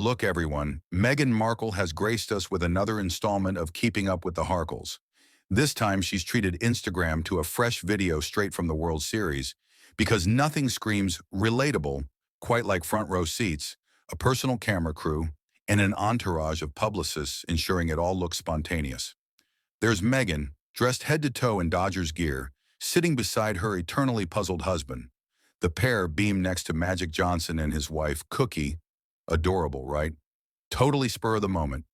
look everyone, Meghan Markle has graced us with another installment of Keeping Up with the Harkles. This time she's treated Instagram to a fresh video straight from the World Series because nothing screams relatable quite like front row seats, a personal camera crew, and an entourage of publicists ensuring it all looks spontaneous. There's Meghan, dressed head to toe in Dodgers gear, sitting beside her eternally puzzled husband. The pair beam next to Magic Johnson and his wife, Cookie. Adorable, right? Totally spur of the moment.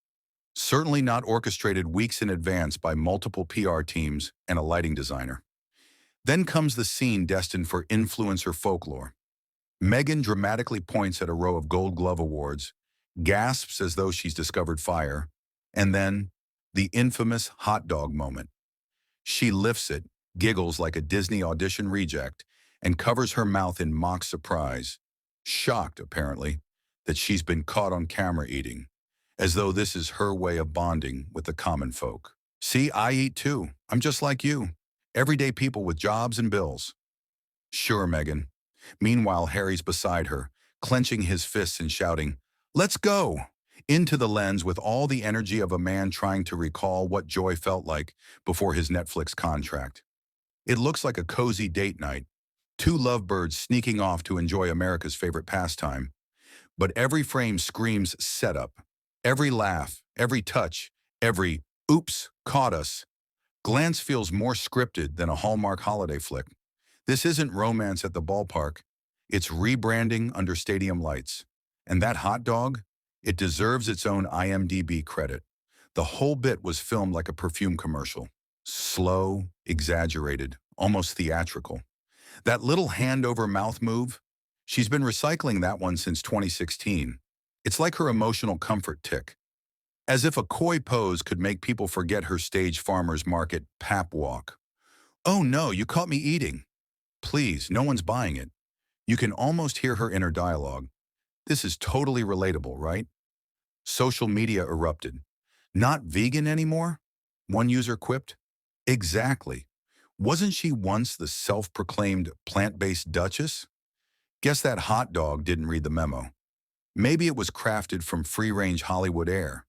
Certainly not orchestrated weeks in advance by multiple PR teams and a lighting designer. Then comes the scene destined for influencer folklore. Meghan dramatically points at a row of Gold Glove awards, gasps as though she's discovered fire, and then the infamous hot dog moment. She lifts it, giggles like a Disney audition reject, and covers her mouth in mock surprise, shocked, apparently, that she's been caught on camera eating, as though this is her way of bonding with the common folk. See, I eat too. I'm just like you. Everyday people with jobs and bills. Sure, Meghan. Meanwhile, Harry's beside her, clenching his fists and shouting, "Let's go!" into the lens with all the energy of a man trying to recall what joy felt like before his Netflix contract. It looks like a cozy date night, two lovebirds sneaking off to enjoy America's favorite pastime. But every frame screams setup. Every laugh, every touch, every "oops, caught us" glance feels more scripted than a Hallmark holiday flick. This isn't romance at the ballpark. It's rebranding under stadium lights. And that hot dog? It deserves its own IMDb credit. The whole bit was filmed like a perfume commercial. Slow, exaggerated, almost theatrical. That little hand-over-mouth move? She's been recycling that one since 2016. It's like her emotional comfort tick. As if a coy pose could make people forget her stage farmer's market pap walk. "Oh no, you caught me eating." Please, no one's buying it. You can almost hear her inner dialogue. This is totally relatable, right? Social media erupted. "Not vegan anymore?" One user quipped. Exactly. Wasn't she once the self-proclaimed plant-based duchess? Guess that hot dog didn't read the memo. Maybe it was crafted from free-range Hollywood air.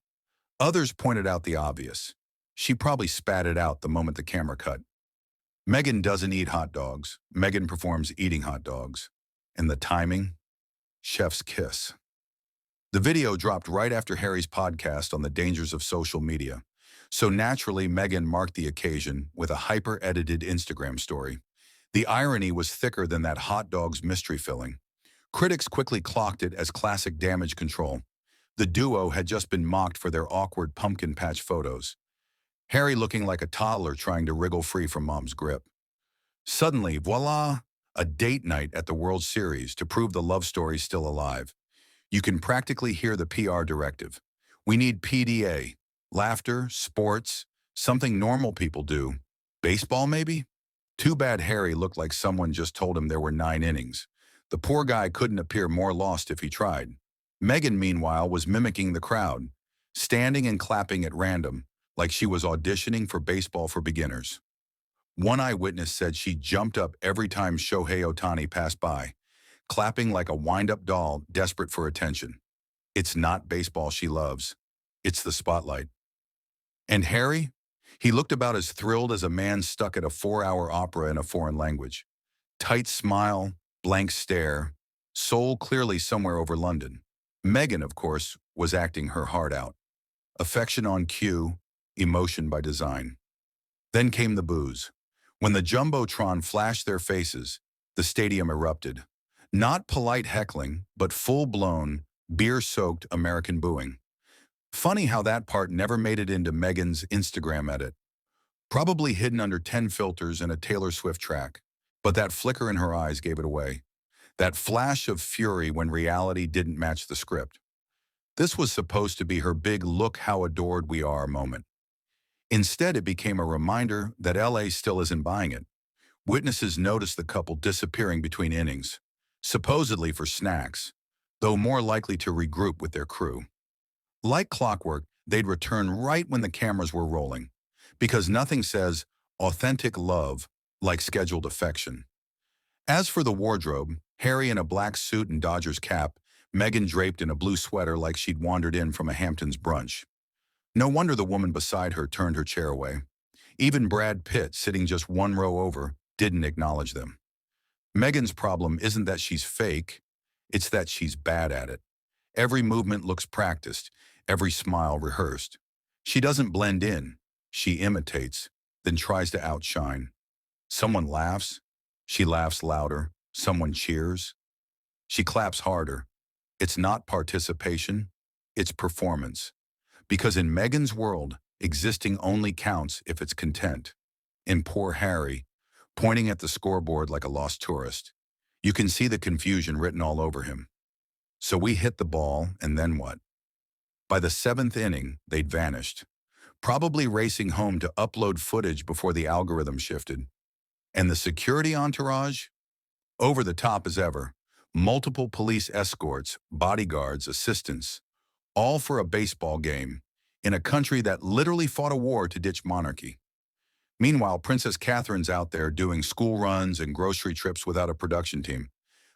Others pointed out the obvious. She probably spat it out the moment the camera cut. Meghan doesn't eat hot dogs. Meghan performs eating hot dogs. And the timing? Chef's kiss. The video dropped right after Harry's podcast on the dangers of social media. So naturally, Meghan marked the occasion with a hyper-edited Instagram story. The irony was thicker than that hot dog's mystery filling. Critics quickly clocked it as classic damage control. The duo had just been mocked for their awkward pumpkin patch photos. Harry looking like a toddler trying to wriggle free from mom's grip. Suddenly, voila, a date night at the World Series to prove the love story's still alive. You can practically hear the PR directive. We need PDA, laughter, sports, something normal people do. Baseball, maybe? Too bad Harry looked like someone just told him there were 9 innings. The poor guy couldn't appear more lost if he tried. Meghan, meanwhile, was mimicking the crowd, standing and clapping at random, like she was auditioning for baseball for beginners. One eyewitness said she jumped up every time Shohei Ohtani passed by, clapping like a wind-up doll desperate for attention. It's not baseball she loves. It's the spotlight. And Harry? He looked about as thrilled as a man stuck at a 4-hour opera in a foreign language. Tight smile, blank stare, soul clearly somewhere over London. Meghan, of course, was acting her heart out. Affection on cue, emotion by design. Then came the booze. When the Jumbotron flashed their faces, the stadium erupted. Not polite heckling, but full-blown, beer-soaked American booing. Funny how that part never made it into Meghan's Instagram edit. Probably hidden under 10 filters and a Taylor Swift track. But that flicker in her eyes gave it away. That flash of fury when reality didn't match the script. This was supposed to be her big "look how adored we are" moment. Instead, it became a reminder that LA still isn't buying it. Witnesses noticed the couple disappearing between innings, supposedly for snacks, though more likely to regroup with their crew. Like clockwork, they'd return right when the cameras were rolling, because nothing says authentic love like scheduled affection. As for the wardrobe, Harry in a black suit and Dodgers cap Meghan draped in a blue sweater like she'd wandered in from a Hamptons brunch. No wonder the woman beside her turned her chair away. Even Brad Pitt, sitting just one row over, didn't acknowledge them. Meghan's problem isn't that she's fake, it's that she's bad at it. Every movement looks practiced, every smile rehearsed. She doesn't blend in, she imitates, then tries to outshine. Someone laughs, she laughs louder. Someone cheers, she claps harder. It's not participation, it's performance. Because in Meghan's world, existing only counts if it's content. In poor Harry, pointing at the scoreboard like a lost tourist, you can see the confusion written all over him. So we hit the ball, and then what? By the seventh inning, they'd vanished, probably racing home to upload footage before the algorithm shifted. And the security entourage? Over the top as ever. Multiple police escorts, bodyguards, assistants, all for a baseball game, in a country that literally fought a war to ditch monarchy. Meanwhile, Princess Catherine's out there doing school runs and grocery trips without a production team.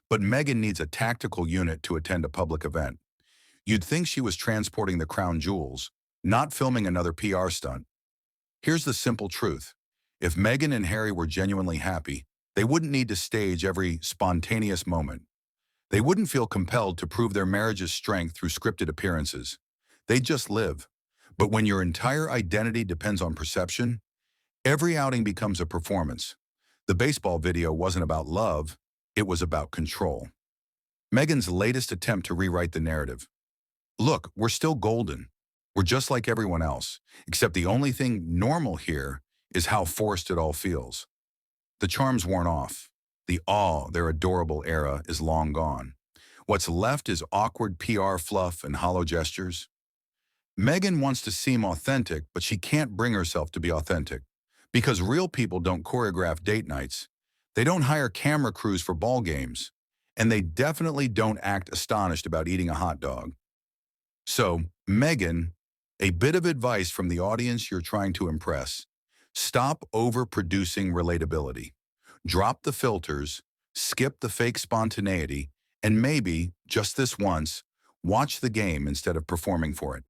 But Meghan needs a tactical unit to attend a public event. You'd think she was transporting the crown jewels, not filming another PR stunt. Here's the simple truth. If Meghan and Harry were genuinely happy, they wouldn't need to stage every spontaneous moment. They wouldn't feel compelled to prove their marriage's strength through scripted appearances. They'd just live. But when your entire identity depends on perception, every outing becomes a performance. The baseball video wasn't about love, it was about control. Meghan's latest attempt to rewrite the narrative. Look, we're still golden. We're just like everyone else, except the only thing normal here is how forced it all feels. The charm's worn off. The awe, their adorable era, is long gone. What's left is awkward PR fluff and hollow gestures. Meghan wants to seem authentic, but she can't bring herself to be authentic. Because real people don't choreograph date nights. They don't hire camera crews for ball games. And they definitely don't act astonished about eating a hot dog. So, Meghan, a bit of advice from the audience you're trying to impress. Stop overproducing relatability. Drop the filters, skip the fake spontaneity, and maybe, just this once, watch the game instead of performing for it.